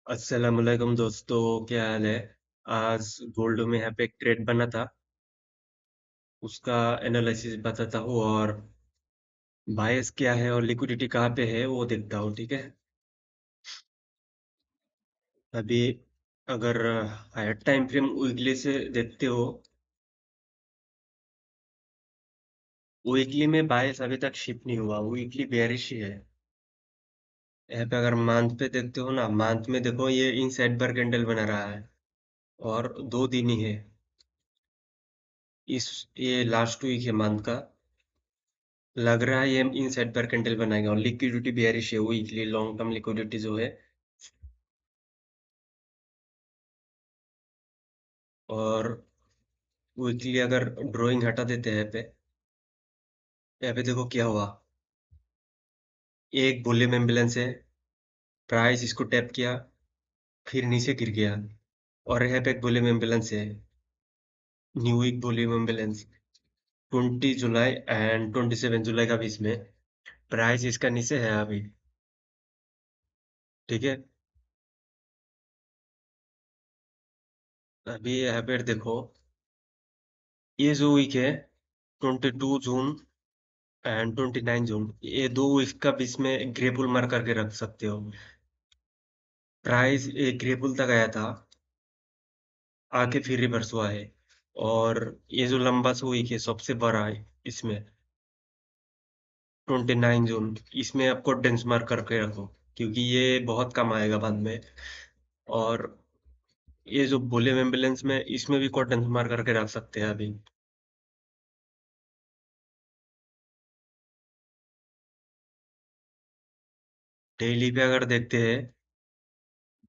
अस्सलाम वालेकुम दोस्तों, क्या हाल है। आज गोल्ड में यहाँ पे एक ट्रेड बना था, उसका एनालिसिस बताता हूँ और बायस क्या है और लिक्विडिटी कहाँ पे है वो देखता हूँ। ठीक है। अभी अगर हायर टाइम फ्रेम वीकली से देखते हो, वीकली में बायस अभी तक शिफ्ट नहीं हुआ, वीकली बेयरिश ही है। यहाँ पे अगर मंथ पे देखते हो ना, मंथ में देखो ये इनसाइड बार कैंडल बना रहा है और 2 दिन ही है। इस ये लास्ट वीक है मंथ का। लग रहा है ये इनसाइड पर कैंडल बनाएगा और लिक्विडिटी बेयरिश है, वीकली लॉन्ग टर्म लिक्विडिटी जो है। और वीकली अगर ड्राइंग हटा देते हैं पे, यहाँ पे देखो क्या हुआ। एक वॉल्यूम इम्बैलेंस है, प्राइस इसको टैप किया, फिर नीचे गिर गया। और यहाँ पे एक वॉल्यूम इम्बैलेंस है, न्यू वीक वॉल्यूम इम्बैलेंस 20 जुलाई एंड 27 जुलाई का बीच में। प्राइस इसका नीचे है अभी। ठीक है। अभी यहाँ पे देखो, ये जो वीक है 22 जून एंड 29 जून, ये 2 वीक का बीच में ग्रे पुल मार करके रख सकते हो। प्राइस एक ग्रे पुल तक आया था, आके फिर रिवर्स हुआ है। और ये जो लंबा सा वीक है सबसे बड़ा है इसमें, 29 जून, इसमें आपको डेंस मार्क करके रखो, क्योंकि ये बहुत कम आएगा बाद में। और ये जो वॉल्यूम एम्बुलेंस में, इसमें भी को डेंस मार्क करके रख सकते हैं अभी। डेली पे अगर देखते हैं,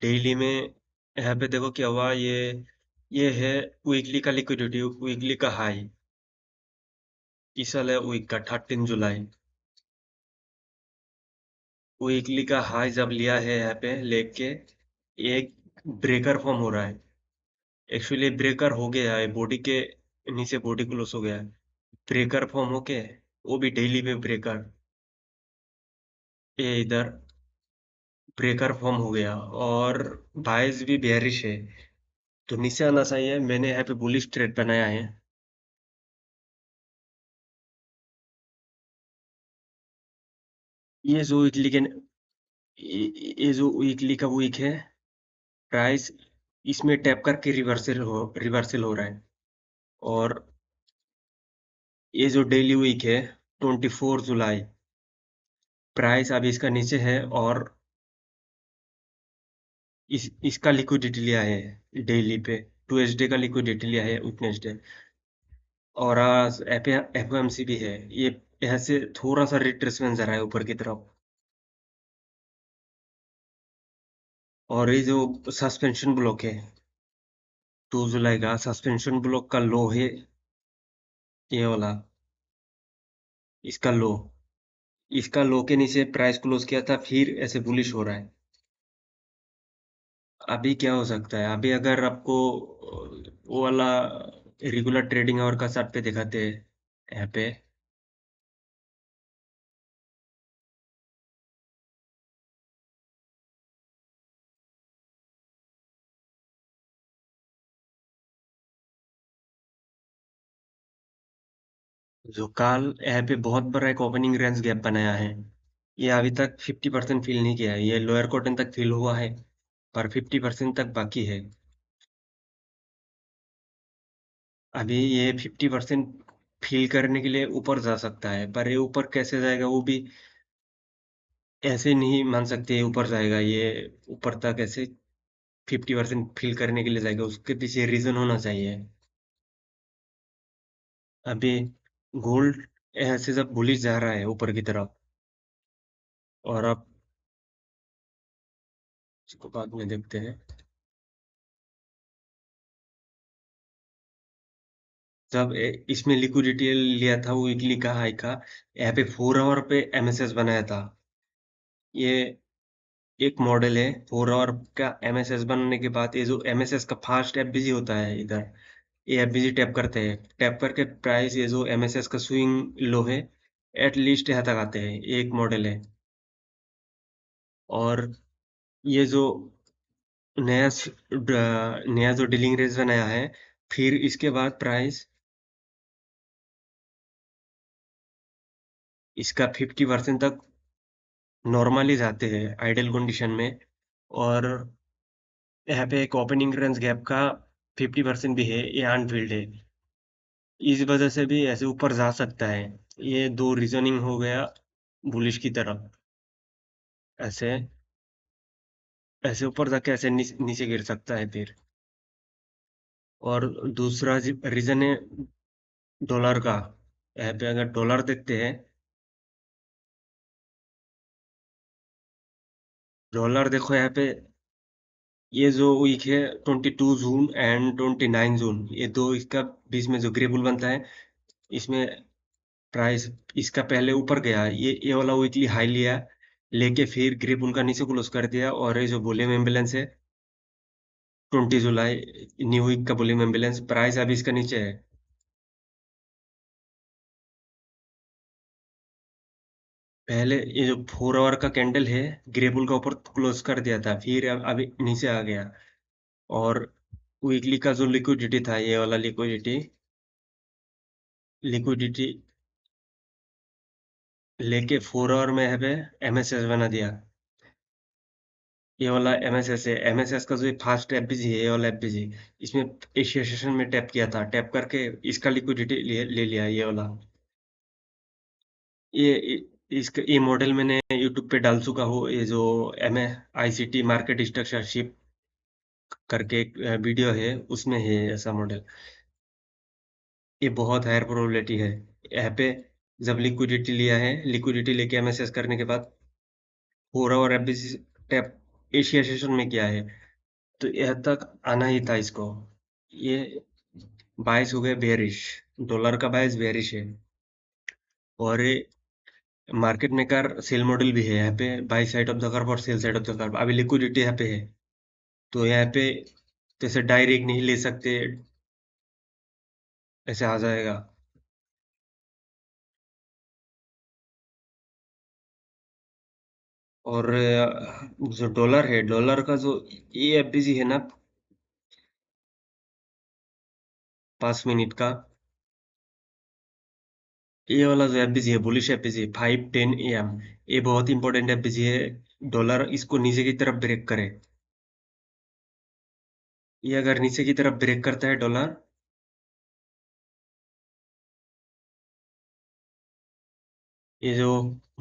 डेली में यहाँ पे देखो क्या हुआ। ये है वीकली का लिक्विडिटी, वीकली का हाई इस वाले वीक का 13 जुलाई। वीकली का हाई जब लिया है यहाँ पे लेके, एक ब्रेकर फॉर्म हो रहा है। एक्चुअली ब्रेकर हो गया है, बॉडी के नीचे बॉडी क्लोज हो गया है। ब्रेकर फॉर्म होके, वो भी डेली में ब्रेकर, ये इधर ब्रेकर फॉर्म हो गया। और बायस भी बेयरिश है, तो नीचे आना चाहिए। मैंने यहाँ पे बुलिश ट्रेड बनाया है। ये जो वीकली के ये जो वीकली का वीक है, प्राइस इसमें टैप करके रिवर्सल हो रहा है। और ये जो डेली वीक है 24 जुलाई, प्राइस अभी इसका नीचे है। और इसका लिक्विडिटी लिया है डेली पे, 2 एच डे का लिक्विडिटी लिया है वेडनेसडे। और आज एफओएमसी भी है। ये यहाँ से थोड़ा सा रिट्रेसमेंट जा रहा है ऊपर की तरफ। और ये जो सस्पेंशन ब्लॉक है 2 जुलाई का, सस्पेंशन ब्लॉक का लो है ये वाला, इसका लो। इसका लो के नीचे प्राइस क्लोज किया था, फिर ऐसे बुलिश हो रहा है। अभी क्या हो सकता है, अभी अगर आपको वो वाला रेगुलर ट्रेडिंग आवर का चार्ट पे दिखाते हैं यहाँ पे, जो कल यहाँ पे बहुत बड़ा एक ओपनिंग रेंज गैप बनाया है, ये अभी तक 50% फिल नहीं किया है। ये लोअर कॉटन तक फिल हुआ है, पर 50% तक बाकी है। अभी ये 50% फिल करने के लिए ऊपर जा सकता है, पर ये ऊपर कैसे जाएगा वो भी ऐसे नहीं मान सकते ऊपर जाएगा ये। ऊपर तक ऐसे 50% फिल करने के लिए जाएगा, उसके पीछे रीजन होना चाहिए। अभी गोल्ड ऐसे जब बुलिश जा रहा है ऊपर की तरफ, और अब इसको बाद में देखते हैं। जब इसमें लिक्विडिटी लिया था वो वीकली का हाई का, यहाँ पे 4 आवर पे एमएसएस बनाया था। ये एक मॉडल है 4 आवर का एमएसएस बनने के बाद, ये जो एमएसएस का फास्ट एफबीजी होता है इधर, ये एफबीजी टैप करते हैं। टैप करके प्राइस, ये जो एमएसएस का स्विंग लो है, एटलीस्ट यहाँ तक आते हैं। ये एक मॉडल है। और ये जो नया नया जो डीलिंग रेंज बनाया है, फिर इसके बाद प्राइस इसका 50% तक नॉर्मली जाते हैं आइडल कंडीशन में। और यहाँ पे एक ओपनिंग रेंज गैप का 50% भी है, ये अनफिल्ड है। इस वजह से भी ऐसे ऊपर जा सकता है। ये दो रीजनिंग हो गया बुलिश की तरफ। ऐसे ऐसे ऊपर जाके ऐसे नीचे गिर सकता है फिर। और दूसरा रीजन है डॉलर का। यहाँ पे अगर डॉलर देखते हैं, डॉलर देखो यहाँ पे, ये जो वीक है 22 जून एंड 29 जून, ये दो इसका बीच में जो ग्रे बुल बनता है, इसमें प्राइस इसका पहले ऊपर गया, ये वाला वीकली हाई लिया, लेके फिर ग्रे बुल का नीचे क्लोज कर दिया। और ये जो वॉल्यूम इम्बैलेंस है 20 जुलाई, न्यू वीक का वॉल्यूम इम्बैलेंस, प्राइस अभी इसका नीचे है। पहले ये जो 4 आवर का कैंडल है, ग्रे बुल का ऊपर क्लोज कर दिया था, फिर अभी नीचे आ गया। और वीकली का जो लिक्विडिटी था, ये वाला लिक्विडिटी लिक्विडिटी लेके 4 आवर में यहाँ पे एमएसएस बना दिया। ये वाला एमएसएस है, एमएसएस का जो फास्ट एफबीजी है, ये वाला एफबीजी, इसमें एशिया सेशन में टैप किया था, टैप करके इसका लिक्विडिटी ले लिया ये वाला। इसका ये मॉडल मैंने यूट्यूब पे डाल चुका हूँ, ये जो एम आईसीटी मार्केट स्ट्रक्चरशिप करके एक वीडियो है, उसमें है ऐसा मॉडल। ये बहुत हायर प्रोबेबिलिटी है। यहाँ पे जब लिक्विडिटी लिया है, लिक्विडिटी लेके एमएसएस करने के बाद 4 our FBG tap Asia session में किया है, तो यहाँ तक आना ही था इसको। ये बायस हो गए बेयरिश, डॉलर का बायस बेयरिश है। और ये मार्केट मेकर सेल मॉडल भी है यहाँ पे, buy side of the curve और sell side of the curve. अभी लिक्विडिटी यहाँ पे है, तो यहाँ पे जैसे डायरेक्ट नहीं ले सकते, ऐसे आ जाएगा। और जो डॉलर है, डॉलर का जो ये एफबीजी है ना, 5 मिनट का, ये वाला जो एफबीजी है, बुलिश एफबीजी 5:10 AM, ये बहुत इंपॉर्टेंट एफबीजी है। डॉलर इसको नीचे की तरफ ब्रेक करे, ये अगर नीचे की तरफ ब्रेक करता है डॉलर, ये जो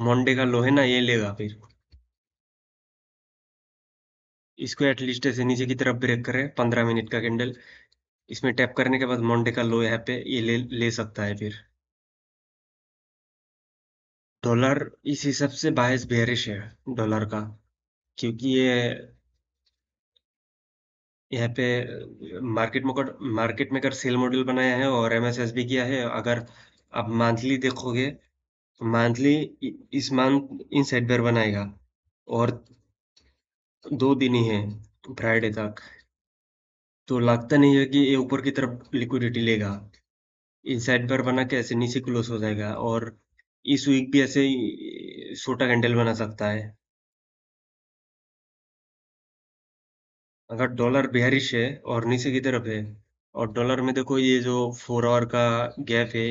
मंडे का लो है ना, ये लेगा फिर। इसको एटलीस्ट ऐसे नीचे की तरफ ब्रेक करे, 15 मिनट का कैंडल, इसमें टैप करने के बाद मंडे का लो यहाँ पे ये ले सकता है फिर। डॉलर इस हिसाब से बायस बेयरिश है डॉलर का, क्योंकि ये यहाँ पे मार्केट मेकर सेल मॉडल बनाया है और एमएसएस भी किया है। अगर आप मंथली देखोगे, मंथली इस मंथ इन साइड बेयर बनाएगा, और 2 दिन ही है फ्राइडे तक, तो लगता नहीं है कि ये ऊपर की तरफ लिक्विडिटी लेगा। इनसाइड बार बना के ऐसे नीचे क्लोज हो जाएगा, और इस वीक भी ऐसे ही छोटा कैंडल बना सकता है। अगर डॉलर बेयरिश है और नीचे की तरफ है, और डॉलर में देखो ये जो 4 आवर का गैप है,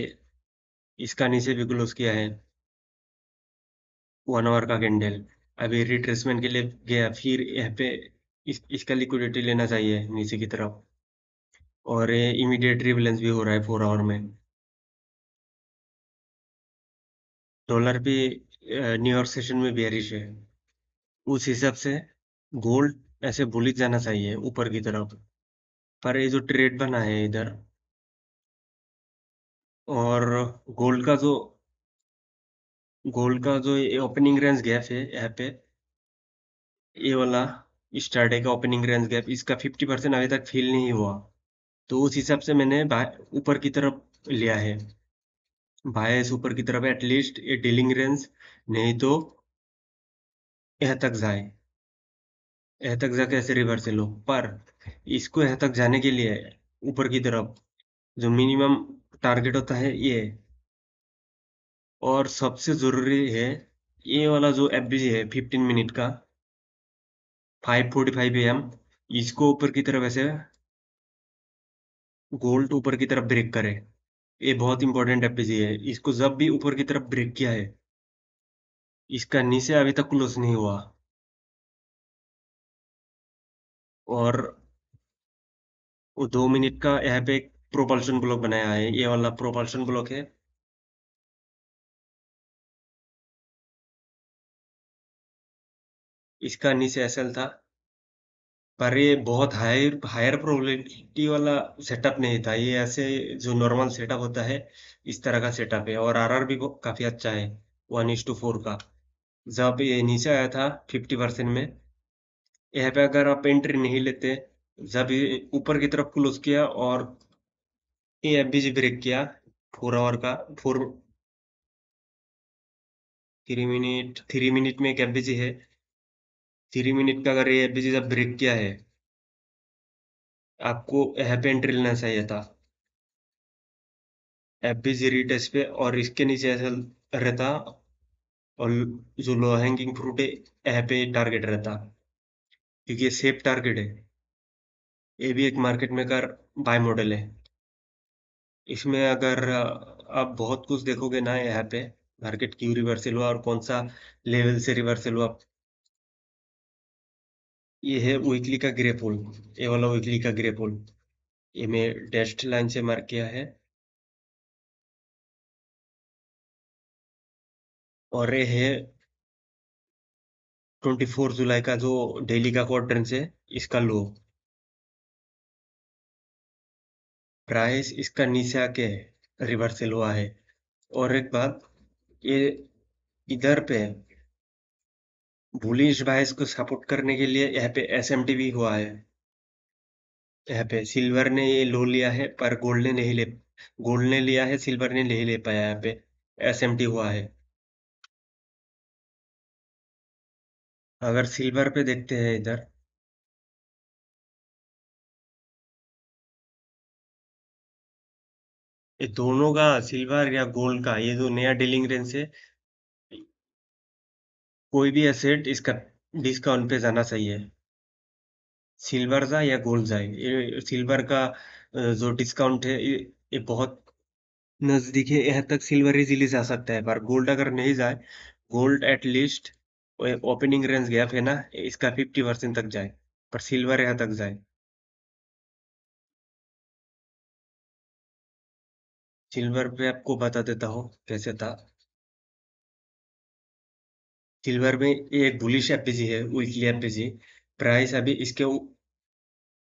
इसका नीचे भी क्लोज किया है 1 आवर का कैंडल, अभी रिट्रेसमेंट के लिए गया, फिर यहाँ पे इसका लिक्विडिटी लेना चाहिए नीचे की तरफ। और ये इमीडिएट रिबैलेंस भी हो रहा है 4 आवर में। डॉलर भी न्यूयॉर्क सेशन में बेयरिश है। उस हिसाब से गोल्ड ऐसे बुलिश जाना चाहिए ऊपर की तरफ, पर ये जो ट्रेड बना है इधर, और गोल्ड का जो ये ओपनिंग रेंज गैप है यहाँ पे, ये वाला स्टार्टिंग का ओपनिंग रेंज गैप, इसका 50% अभी तक फिल नहीं हुआ, तो उस हिसाब से मैंने ऊपर की तरफ लिया है, बायस ऊपर की तरफ, एटलीस्ट ये डीलिंग रेंज, नहीं तो यहाँ तक जाए, यहाँ तक जाके ऐसे रिवर्स लो। पर इसको यहाँ तक जाने के लिए ऊपर की तरफ जो मिनिमम टारगेट होता है ये, और सबसे जरूरी है ये वाला जो एफबीजी है 15 मिनट का, 5:45 AM, इसको ऊपर की तरफ ऐसे गोल्ड ऊपर की तरफ ब्रेक करे। ये बहुत इंपॉर्टेंट एफपीजी है। इसको जब भी ऊपर की तरफ ब्रेक किया है, इसका नीचे अभी तक क्लोज नहीं हुआ। और वो 2 मिनट का यहाँ पे एक प्रोपल्शन ब्लॉक बनाया है, ये वाला प्रोपल्शन ब्लॉक है। इसका नीचे एसएल था, पर ये बहुत हायर प्रोबेबिलिटी वाला सेटअप नहीं था। ये ऐसे जो नॉर्मल सेटअप होता है, इस तरह का सेटअप है। और आरआर भी काफी अच्छा है, 1:4 का। जब ये नीचे आया था 50% में, यहाँ पे अगर आप एंट्री नहीं लेते, जब ये ऊपर की तरफ क्लोज किया और ये एफबीजी ब्रेक किया, 4 आवर का, 3 मिनट में एक एफबीजी है। 3 मिनट का अगर ये एफबीजी जब ब्रेक किया है, आपको यहाँ पे एंट्री लेना चाहिए था, एफबीजी रीटेस्ट पे। और इसके नीचे ऐसा रहता, और जो लो हैंगिंग फ्रूट है, यहाँ पे टारगेट रहता, क्योंकि ये सेफ टारगेट है। ये भी एक मार्केट मेकर बाय मॉडल है। इसमें अगर आप बहुत कुछ देखोगे ना यहाँ पे, मार्केट क्यों रिवर्सल हुआ और कौन सा लेवल से रिवर्सल हुआ। ये है वीकली का ग्रे पुल, ये वाला वीकली का ग्रे पुल। ये मैं डैश्ड लाइन से मार्क किया है। और ये है 24 जुलाई का जो डेली का क्वाड्रेंट है, इसका लो। प्राइस इसका नीचे आके रिवर्सल हुआ है। और एक बात, ये इधर पे बुलिश बायस को सपोर्ट करने के लिए यहाँ पे एसएमटी भी हुआ है। यहाँ पे सिल्वर ने ये लो लिया है, पर गोल्ड ने लिया है, सिल्वर ने नहीं ले पाया। यहाँ पे एसएमटी हुआ है। अगर सिल्वर पे देखते हैं इधर, ये दोनों का, सिल्वर या गोल्ड का, ये जो नया डीलिंग रेंज है, कोई भी एसेट इसका डिस्काउंट पे जाना चाहिए। सिल्वर जाए या गोल्ड जाए, ये सिल्वर का जो डिस्काउंट है, ये बहुत नजदीक है। यहाँ तक सिल्वर इजीली जा सकता है, पर गोल्ड अगर नहीं जाए, gold at least opening range gap है ना, इसका 50% तक जाए, पर सिल्वर यहाँ तक जाए। सिल्वर पे आपको बता देता हूँ कैसे था। सिल्वर में ये एक बुलिश एफपीजी है, वीकली एफपीजी। प्राइस अभी इसके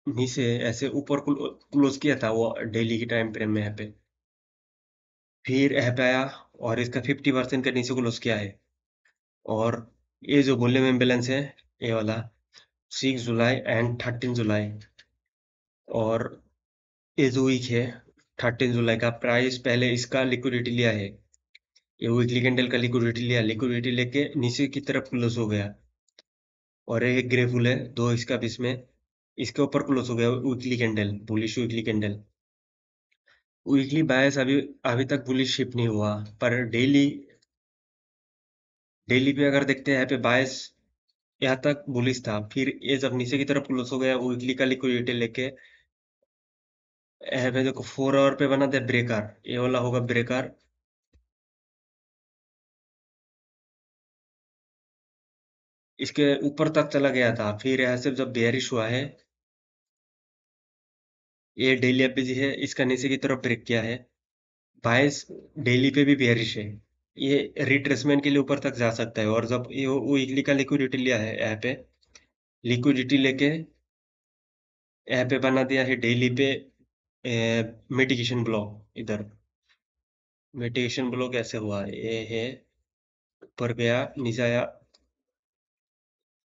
नीचे ऐसे ऊपर क्लोज किया था वो डेली की टाइम फ्रेम में यहाँ पे। फिर यहाँ पे आया और इसका 50% के नीचे क्लोज किया है। और ये जो वॉल्यूम इम्बैलेंस है, ये वाला 6 जुलाई एंड 13 जुलाई। और ये जो वीक है 13 जुलाई का, प्राइस पहले इसका लिक्विडिटी लिया है। ये वीकली कैंडल का लिक्विडिटी लिया, लिक्विडिटी लेके नीचे की तरफ क्लोज हो गया। और एक ग्रे फुल है, दो इसका बीच में, इसके ऊपर क्लोज हो गया weekly candle, bullish weekly candle. Weekly bias अभी अभी तक बुलिश शिप नहीं हुआ, पर डेली डेली पे अगर देखते हैं यहाँ पे बायस यहाँ तक बुलिश था। फिर ये जब नीचे की तरफ क्लोज हो गया वीकली का लिक्विडिटी लेके, यहाँ पे देखो 4 आवर पे बना था ब्रेकर, ये वाला होगा ब्रेकर। इसके ऊपर तक चला गया था, फिर यहाँ से जब बेयरिश हुआ है, ये डेली एवरेज है, इसका नीचे की तरफ ब्रेक किया है। बायस डेली पे भी बेयरिश है, ये रिट्रेसमेंट के लिए ऊपर तक जा सकता है। और जब ये वीकली का लिक्विडिटी लिया है यहाँ पे, लिक्विडिटी लेके यहाँ पे बना दिया है डेली पे मिटिगेशन ब्लॉक। इधर मिटिगेशन ब्लॉक ऐसे हुआ है, ये है ऊपर गया, नीचे आया,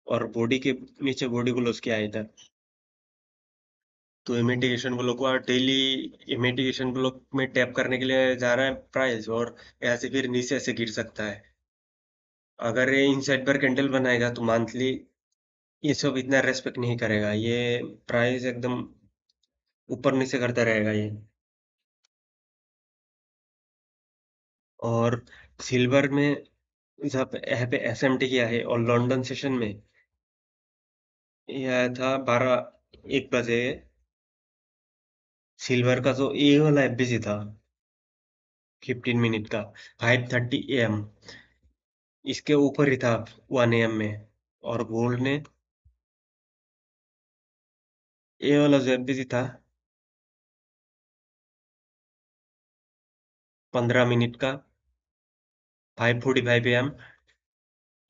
और बॉडी के नीचे बॉडी को लॉस किया है इधर। तो ये मिटिगेशन ब्लॉक हुआ डेली। ये मिटिगेशन ब्लॉक में टैप करने के लिए जा रहा है प्राइस, और यहाँ से फिर नीचे से गिर सकता है। अगर ये इनसाइड पर कैंडल बनाएगा तो मंथली ये सब इतना रेस्पेक्ट नहीं करेगा, ये प्राइस एकदम ऊपर नीचे करता रहेगा ये। और सिल्वर में जब यहाँ पे एसएमटी किया है और लंदन सेशन में, ये आया था 1 बजे। सिल्वर का जो ए वाला एफबीसी था, 15 मिनट का, 5:30 AM, इसके ऊपर ही था 1 AM में। और गोल्ड ने ए वाला जो एफबीसी था, 15 मिनट का, 5:45 AM,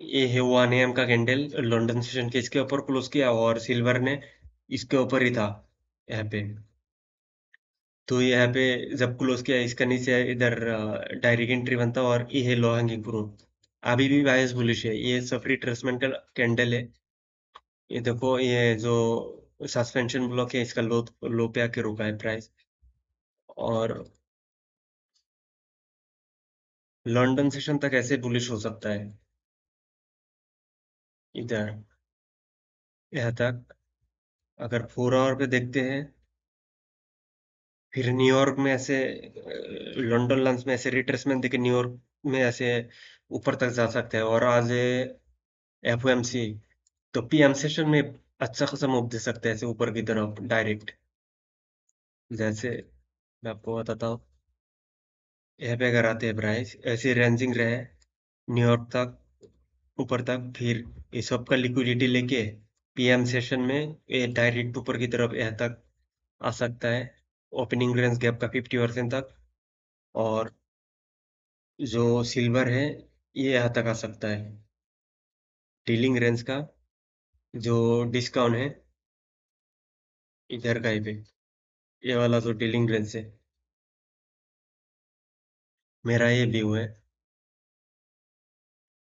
ये है 1 AM का कैंडल लंदन सेशन के इसके ऊपर क्लोज किया, और सिल्वर ने इसके ऊपर ही था यहाँ पे। तो यहाँ पे जब क्लोज किया, इसका नीचे इधर डायरेक्ट एंट्री बनता, और ये है लो हैंगिंग फ्रूट। अभी भी बायस बुलिश है, ये सफरी ट्रेसमेंट का कैंडल है। ये देखो, ये जो सस्पेंशन ब्लॉक है, इसका लो लो पे आके रुका है प्राइस। और लंदन सेशन तक ऐसे बुलिश हो सकता है, इधर यहाँ तक। अगर 4 आवर पे देखते हैं, फिर न्यूयॉर्क में ऐसे लंदन लंच में ऐसे रिट्रेसमेंट देके न्यूयॉर्क में ऐसे ऊपर तक जा सकते हैं। और आज एफओएमसी, तो पीएम सेशन में अच्छा खासा मूव दे सकते हैं ऐसे ऊपर की तरफ डायरेक्ट। जैसे मैं आपको बताता हूँ, यहाँ पे अगर आते हैं प्राइस ऐसे रेंजिंग रहे न्यूयॉर्क तक, ऊपर तक, फिर ये सब का लिक्विडिटी लेके पीएम सेशन में ये डायरेक्ट ऊपर की तरफ यहाँ तक आ सकता है, ओपनिंग रेंज गैप का 50% तक। और जो सिल्वर है, ये यहाँ तक आ सकता है डीलिंग रेंज का, जो डिस्काउंट है इधर का ही पे, ये वाला जो डीलिंग रेंज है। मेरा ये व्यू है,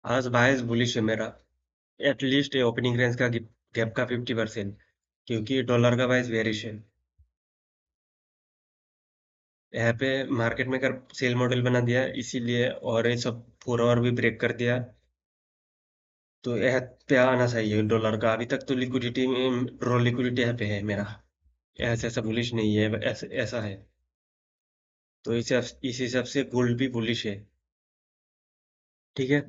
आज बायस बुलिश है मेरा। एटलीस्ट ये ओपनिंग रेंज का गैप का 50%, क्योंकि डॉलर का बायस बेरिश है। यहाँ पे मार्केट में अगर सेल मॉडल बना दिया इसीलिए, और ये सब 4 आवर भी ब्रेक कर दिया, तो यहाँ पे आना चाहिए डॉलर का। अभी तक तो लिक्विडिटी में रो लिक्विडिटी यहाँ पे है मेरा, ऐसा ऐसा बुलिश नहीं है, ऐसा ऐसा है। तो इस हिसाब से गोल्ड भी बुलिश है। ठीक है।